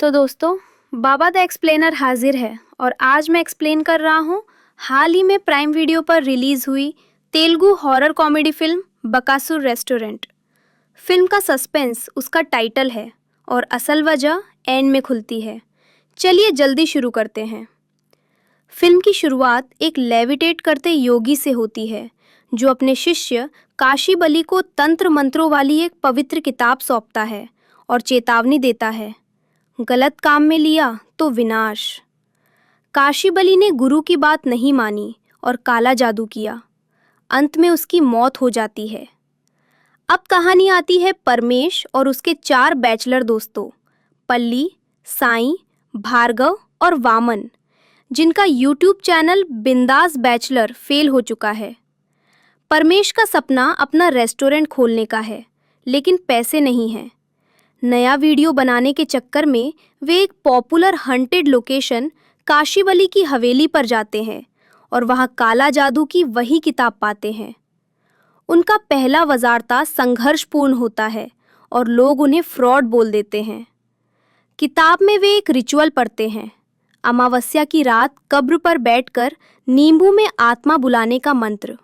तो दोस्तों, बाबा the explainer हाजिर है और आज मैं एक्सप्लेन कर रहा हूँ हाल ही में प्राइम वीडियो पर रिलीज हुई Telugu horror comedy film Bakasur restaurant. Film का सस्पेंस उसका टाइटल है और असल वजह एंड में खुलती है। चलिए जल्दी शुरू करते हैं। फिल्म की शुरुआत एक लेविटेट करते योगी से होती है जो अपने शिष्य काशी बली को तंत्र मंत्रों वाली एक पवित्र किताब सौंपता है और चेतावनी देता है, गलत काम में लिया तो विनाश। काशी बली ने गुरु की बात नहीं मानी और काला जादू किया। अंत में उसकी मौत हो जाती है। अब कहानी आती है परमेश और उसके 4 बैचलर दोस्तों पल्ली, साईं, भार्गव और वामन, जिनका यूट्यूब चैनल बिंदास बैचलर फेल हो चुका है। परमेश का सपना अपना रेस्टोरेंट खोलने का है, लेकिन पैसे नहीं हैं। नया वीडियो बनाने के चक्कर में वे एक पॉपुलर हंटेड लोकेशन काशीबली की हवेली पर जाते हैं और वहां काला जादू की वही किताब पाते हैं। उनका पहला वजारता संघर्षपूर्ण होता है और लोग उन्हें फ्रॉड बोल देते हैं। किताब में वे एक रिचुअल पढ़ते हैं, अमावस्या की रात कब्र पर बैठकर नींबू में आत्मा बुलाने का मंत्र।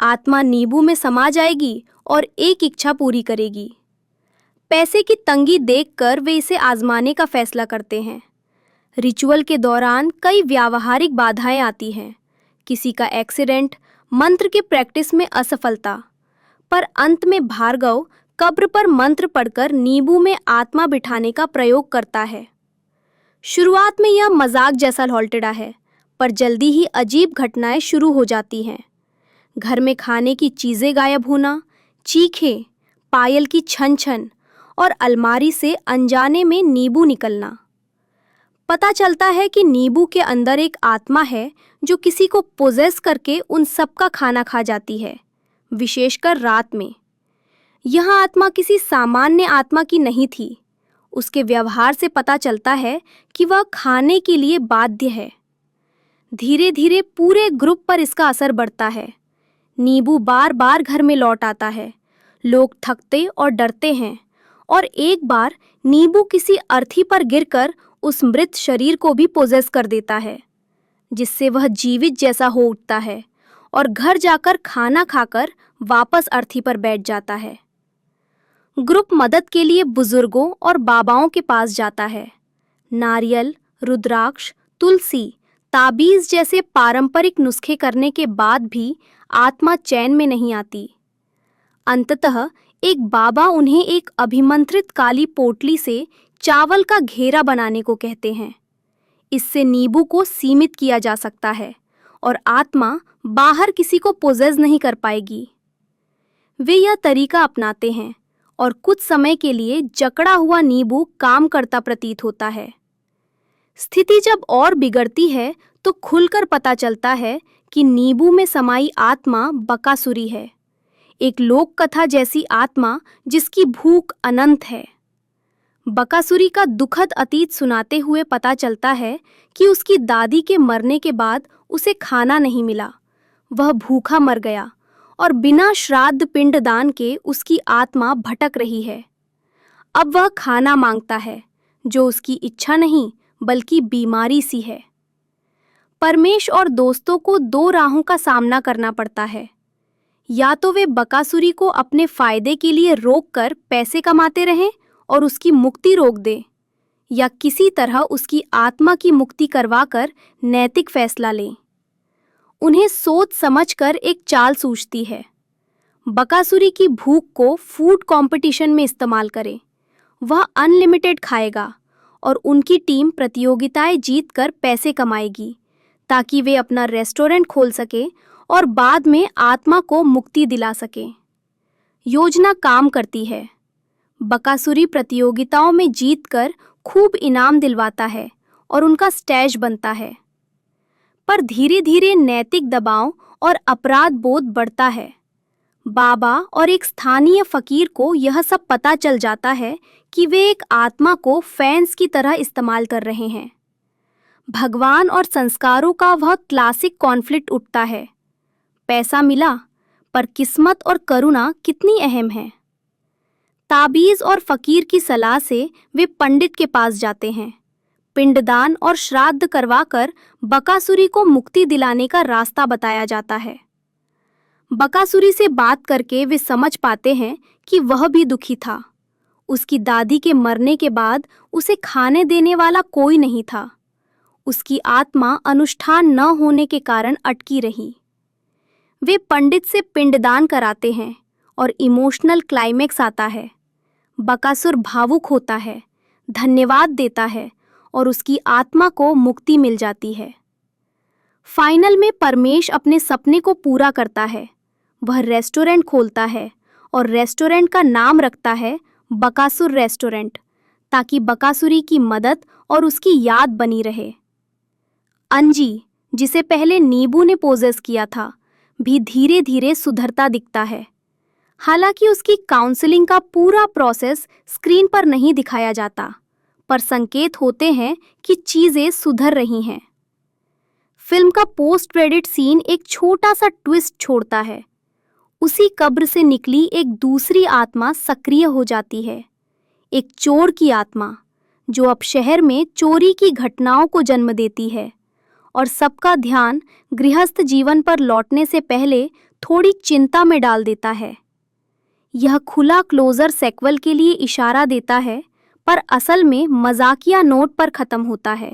आत्मा नींबू में समा जाएगी और एक इच्छा पूरी करेगी। पैसे की तंगी देखकर वे इसे आजमाने का फैसला करते हैं। रिचुअल के दौरान कई व्यावहारिक बाधाएं आती हैं, किसी का एक्सीडेंट, मंत्र के प्रैक्टिस में असफलता, पर अंत में भार्गव कब्र पर मंत्र पढ़कर नींबू में आत्मा बिठाने का प्रयोग करता है। शुरुआत में यह मजाक जैसा लौटड़ा है, पर जल्दी ही अजीब घटनाएं शुरू हो जाती हैं। घर में खाने की चीजें गायब होना, चीखें, पायल की छन छन और अलमारी से अनजाने में नींबू निकलना। पता चलता है कि नींबू के अंदर एक आत्मा है जो किसी को पोजेस करके उन सब का खाना खा जाती है, विशेषकर रात में। यह आत्मा किसी सामान्य आत्मा की नहीं थी। उसके व्यवहार से पता चलता है कि वह खाने के लिए बाध्य है। धीरे धीरे पूरे ग्रुप पर इसका असर बढ़ता है। नींबू बार बार घर में लौट आता है। लोग थकते और डरते हैं और एक बार नींबू किसी अर्थी पर गिरकर उस मृत शरीर को भी पोजेस कर देता है, जिससे वह जीवित जैसा हो उठता है और घर जाकर खाना खाकर वापस अर्थी पर बैठ जाता है। ग्रुप मदद के लिए बुजुर्गों और बाबाओं के पास जाता है। नारियल, रुद्राक्ष, तुलसी, ताबीज जैसे पारंपरिक नुस्खे करने के बाद भी आत्मा चैन में नहीं आती। अंततः एक बाबा उन्हें एक अभिमंत्रित काली पोटली से चावल का घेरा बनाने को कहते हैं। इससे नींबू को सीमित किया जा सकता है और आत्मा बाहर किसी को पोजेस नहीं कर पाएगी। वे यह तरीका अपनाते हैं और कुछ समय के लिए जकड़ा हुआ नींबू काम करता प्रतीत होता है। स्थिति जब और बिगड़ती है तो खुलकर पता चलता है कि नींबू में समाई आत्मा बकासुरी है, एक लोक कथा जैसी आत्मा जिसकी भूख अनंत है। बकासुरी का दुखद अतीत सुनाते हुए पता चलता है कि उसकी दादी के मरने के बाद उसे खाना नहीं मिला। वह भूखा मर गया और बिना श्राद्ध पिंडदान के उसकी आत्मा भटक रही है। अब वह खाना मांगता है, जो उसकी इच्छा नहीं बल्कि बीमारी सी है। परमेश और दोस्तों को 2 राहों का सामना करना पड़ता है। या तो वे बकासुरी को अपने फायदे के लिए रोककर पैसे कमाते रहें और उसकी मुक्ति रोक दें, या किसी तरह उसकी आत्मा की मुक्ति करवाकर नैतिक फैसला लें। उन्हें सोच समझकर एक चाल सूझती है। बकासुरी की भूख को फूड कंपटीशन में इस्तेमाल करें। वह अनलिमिटेड खाएगा और उनकी टीम प्रतियोगिताएं जीतकर पैसे कमाएगी ताकि वे अपना रेस्टोरेंट खोल सके और बाद में आत्मा को मुक्ति दिला सके। योजना काम करती है। बकासुरी प्रतियोगिताओं में जीतकर खूब इनाम दिलवाता है और उनका स्टैज बनता है। पर धीरे धीरे नैतिक दबाव और अपराध बोध बढ़ता है। बाबा और एक स्थानीय फकीर को यह सब पता चल जाता है कि वे एक आत्मा को फैंस की तरह इस्तेमाल कर रहे हैं। भगवान और संस्कारों का वह क्लासिक कॉन्फ्लिक्ट उठता है। पैसा मिला, पर किस्मत और करुणा कितनी अहम है। ताबीज और फकीर की सलाह से वे पंडित के पास जाते हैं। पिंडदान और श्राद्ध करवाकर बकासुरी को मुक्ति दिलाने का रास्ता बताया जाता है। बकासुरी से बात करके वे समझ पाते हैं कि वह भी दुखी था। उसकी दादी के मरने के बाद उसे खाने देने वाला कोई नहीं था। उसकी आत्मा अनुष्ठान न होने के कारण अटकी रही। वे पंडित से पिंडदान कराते हैं और इमोशनल क्लाइमेक्स आता है। बकासुर भावुक होता है, धन्यवाद देता है और उसकी आत्मा को मुक्ति मिल जाती है। फाइनल में परमेश अपने सपने को पूरा करता है। वह रेस्टोरेंट खोलता है और रेस्टोरेंट का नाम रखता है बकासुर रेस्टोरेंट, ताकि बकासुरी की मदद और उसकी याद बनी रहे। अंजी, जिसे पहले नीबू ने पोजेस किया था, भी धीरे धीरे सुधरता दिखता है। हालांकि उसकी काउंसलिंग का पूरा प्रोसेस स्क्रीन पर नहीं दिखाया जाता, पर संकेत होते हैं कि चीजें सुधर रही हैं। फिल्म का पोस्ट क्रेडिट सीन एक छोटा सा ट्विस्ट छोड़ता है। उसी कब्र से निकली एक दूसरी आत्मा सक्रिय हो जाती है, एक चोर की आत्मा, जो अब शहर में चोरी की घटनाओं को जन्म देती है और सबका ध्यान गृहस्थ जीवन पर लौटने से पहले थोड़ी चिंता में डाल देता है। यह खुला क्लोजर सेक्वल के लिए इशारा देता है, पर असल में मजाकिया नोट पर खत्म होता है।